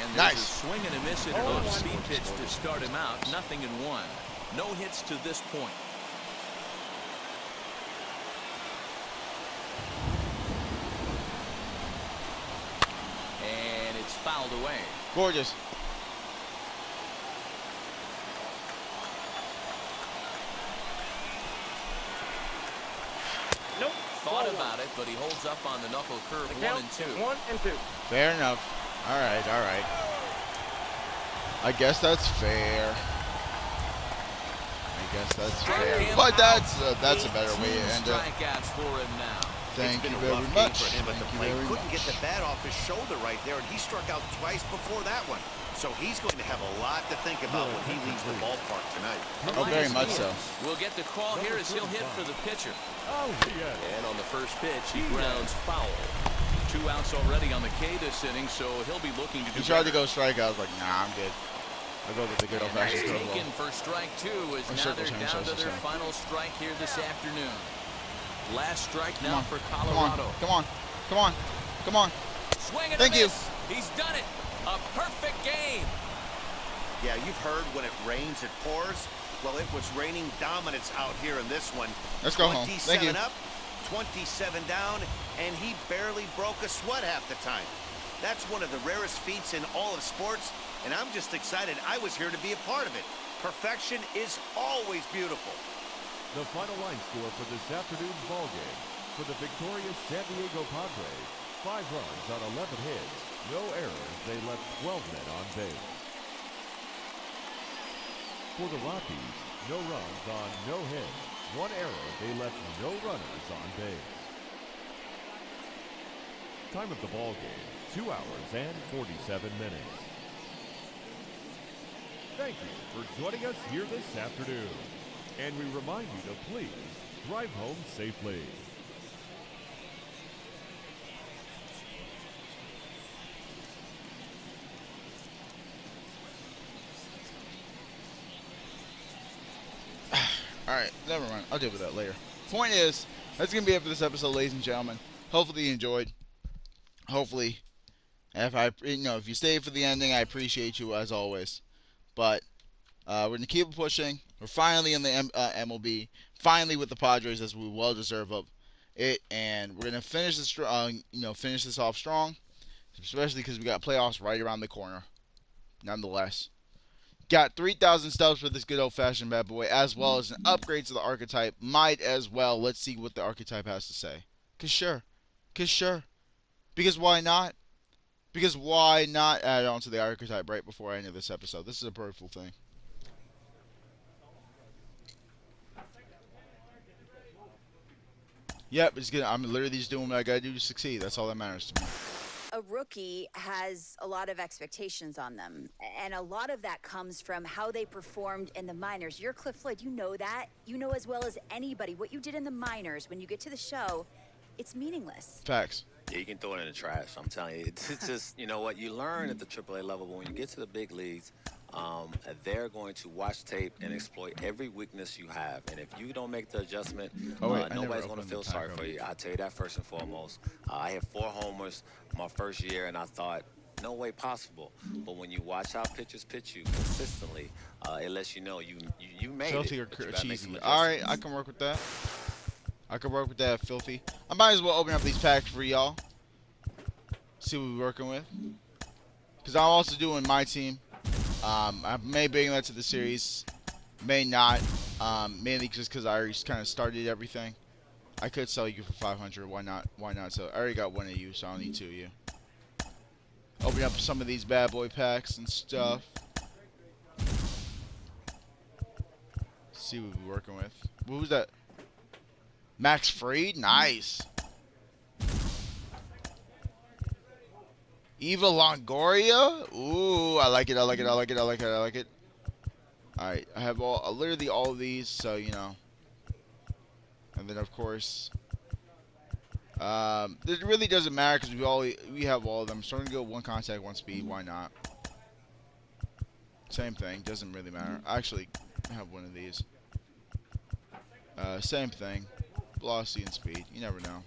And there's Nice. a swing and a miss at an off-speed pitch to start him out. Nothing in 1. No hits to this point. And it's fouled away. Gorgeous. about it, but he holds up on the knuckle curve. 1 and 2. 1 and 2. Fair enough. All right, all right. I guess that's fair. I guess that's fair. But that's a better way to end it. Strikeouts for him now. Thank It's you been a very rough game much. for him at the Thank you plate. very Couldn't much. get the bat off his shoulder right there, and he struck out twice before that one. So he's going to have a lot to think about when he leaves the ballpark tonight. Oh, very much so. We'll get the call here as he'll hit for the pitcher. Oh, yes. And on the first pitch, he grounds foul. 2 outs already on the K this inning, so he'll be looking to do He tried to better. go strike. I was like, nah, I'm good. I'll go with the good And that's old-fashioned curveball. taken for strike 2 as Or now circle they're change, down I to should their say. final strike here this afternoon. Last strike Come now on. for Come on. Colorado. Come on. Come on. Come on. Swing and Thank a you. miss. He's done it. A perfect game. Yeah, you've heard when it rains, it pours. Well, it was raining dominance out here in this one. Let's go home. Thank you. 27 up, 27 down, and he barely broke a sweat half the time. That's one of the rarest feats in all of sports, and I'm just excited I was here to be a part of it. Perfection is always beautiful. The final line score for this afternoon's ball game. For the victorious San Diego Padres, 5 runs on 11 hits, no errors. They left 12 men on base. For the Rockies, no runs on no hits, 1 error. They left no runners on base. Time of the ball game, 2 hours and 47 minutes. Thank you for joining us here this afternoon. And we remind you to please drive home safely. Alright, never mind. I'll deal with that later. Point is, that's going to be it for this episode, ladies and gentlemen. Hopefully you enjoyed. Hopefully, if you stay for the ending, I appreciate you as always. But we're going to keep pushing. We're finally in the MLB. Finally with the Padres, as we well deserve of it. And we're going to finish this, finish this off strong. Especially because we got playoffs right around the corner. Nonetheless. Got 3,000 stubs for this good old-fashioned bad boy, as well as an upgrade to the archetype. Might as well. Let's see what the archetype has to say. Because sure. Because why not? Because why not add on to the archetype right before I end this episode? This is a beautiful thing. Yep, it's good. I'm literally just doing what I gotta do to succeed. That's all that matters to me. A rookie has a lot of expectations on them, and a lot of that comes from how they performed in the minors. You're Cliff Floyd, you know that. You know as well as anybody what you did in the minors. When you get to the show, it's meaningless. Facts. Yeah, you can throw it in the trash. I'm telling you, it's just, you know what, you learn at the AAA level, but when you get to the big leagues, they're going to watch tape and exploit every weakness you have. And if you don't make the adjustment, nobody's going to feel sorry for you. I'll tell you that first and foremost. I had 4 homers my first year, and I thought, no way possible. But when you watch how pitchers pitch you consistently, it lets you know you made Filthy it. or cheesy. All right, I can work with that. Filthy. I might as well open up these packs for y'all. See what we're working with. Because I'm also doing my team. I may bring that to the series. May not. Mainly just because I already kind of started everything. I could sell you for 500. Why not? So I already got 1 of you, so I don't need 2 of you. Open up some of these bad boy packs and stuff. See what we're working with. What was that? Max Fried? Nice. Eva Longoria? Ooh, I like it. Alright, I have literally all of these, so, you know. And then, of course, it really doesn't matter because we have all of them. So I'm going to go 1 contact, 1 speed. Why not? Same thing. Doesn't really matter. Actually, I have 1 of these. Same thing. Velocity and speed. You never know.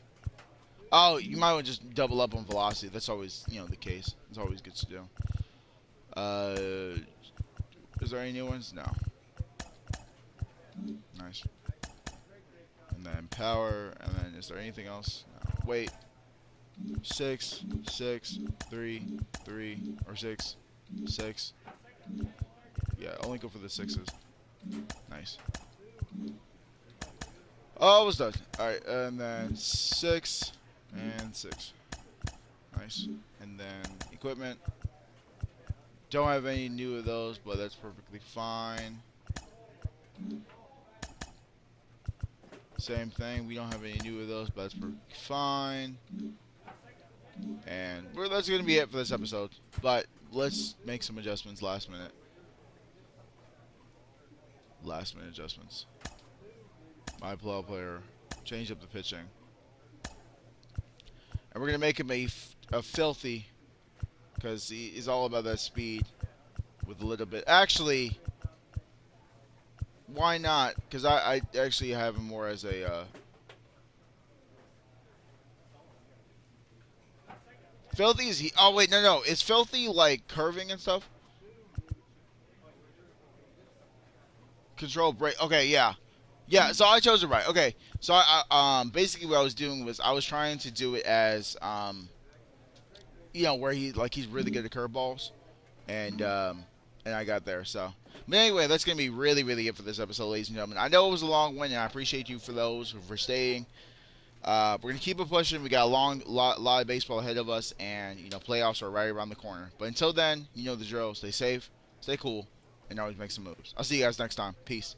Oh, you might want to just double up on velocity. That's always, the case. It's always good to do. Is there any new ones? No. Nice. And then power. And then is there anything else? No. Wait. 6, 6, 3, 3, or 6, 6. Yeah, only go for the 6s. Nice. Oh, it was done. All right, and then 6 and 6. Nice. And then equipment. Don't have any new of those, but that's perfectly fine. Same thing. We don't have any new of those, but that's perfectly fine. And that's going to be it for this episode. But let's make some adjustments last minute. Last minute adjustments. My player. Change up the pitching. And we're going to make him a filthy, because he is all about that speed with a little bit. Actually, why not? Because I actually have him more as a filthy. Is he? Oh wait, no. Is filthy like curving and stuff? Control break. Okay, yeah. Yeah, so I chose it right. Okay, so I basically what I was doing was I was trying to do it as where he's really good at curveballs, and I got there. So, but anyway, that's gonna be really it for this episode, ladies and gentlemen. I know it was a long one, and I appreciate you for those for staying. We're gonna keep it pushing. We got a lot of baseball ahead of us, and playoffs are right around the corner. But until then, you know the drill. Stay safe, stay cool, and always make some moves. I'll see you guys next time. Peace.